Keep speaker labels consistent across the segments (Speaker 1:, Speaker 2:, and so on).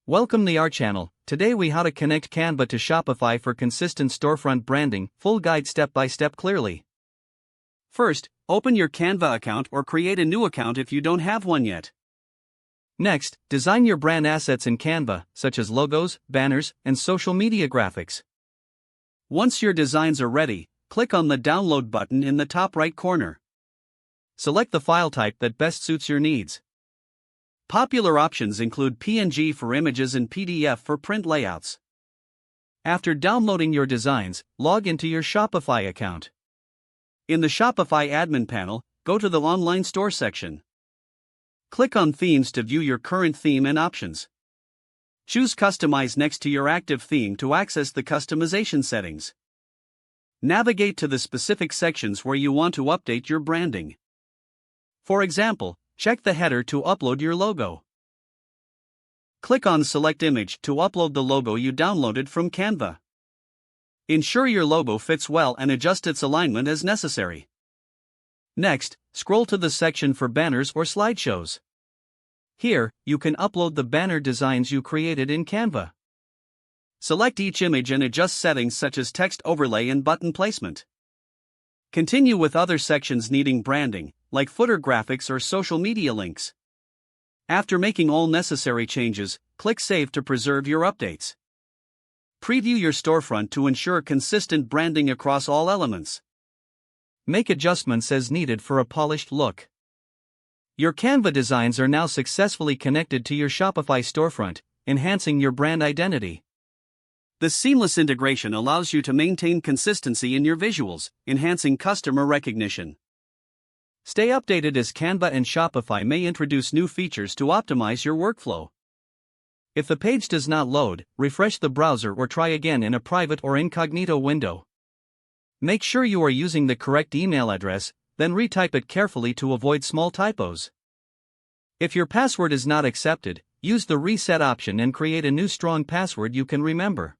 Speaker 1: Welcome to our channel. Today we how to connect Canva to Shopify for consistent storefront branding, full guide step by step clearly.
Speaker 2: First, open your Canva account or create a new account if you don't have one yet.
Speaker 1: Next, design your brand assets in Canva, such as logos, banners, and social media graphics.
Speaker 2: Once your designs are ready, click on the download button in the top right corner.
Speaker 1: Select the file type that best suits your needs.
Speaker 2: Popular options include PNG for images and PDF for print layouts.
Speaker 1: After downloading your designs, log into your Shopify account.
Speaker 2: In the Shopify admin panel, go to the online store section. Click on Themes to view your current theme and options. Choose Customize next to your active theme to access the customization settings. Navigate to the specific sections where you want to update your branding. For example, check the header to upload your logo. Click on Select Image to upload the logo you downloaded from Canva. Ensure your logo fits well and adjust its alignment as necessary. Next, scroll to the section for banners or slideshows. Here, you can upload the banner designs you created in Canva. Select each image and adjust settings such as text overlay and button placement. Continue with other sections needing branding, like footer graphics or social media links. After making all necessary changes, click Save to preserve your updates. Preview your storefront to ensure consistent branding across all elements.
Speaker 1: Make adjustments as needed for a polished look. Your Canva designs are now successfully connected to your Shopify storefront, enhancing your brand identity.
Speaker 2: The seamless integration allows you to maintain consistency in your visuals, enhancing customer recognition.
Speaker 1: Stay updated as Canva and Shopify may introduce new features to optimize your workflow. If the page does not load, refresh the browser or try again in a private or incognito window. Make sure you are using the correct email address, then retype it carefully to avoid small typos. If your password is not accepted, use the reset option and create a new strong password you can remember.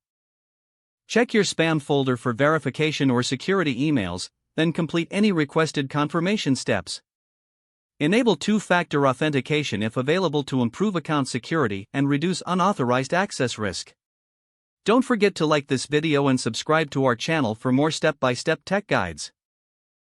Speaker 1: Check your spam folder for verification or security emails, then complete any requested confirmation steps. Enable two-factor authentication if available to improve account security and reduce unauthorized access risk. Don't forget to like this video and subscribe to our channel for more step-by-step tech guides.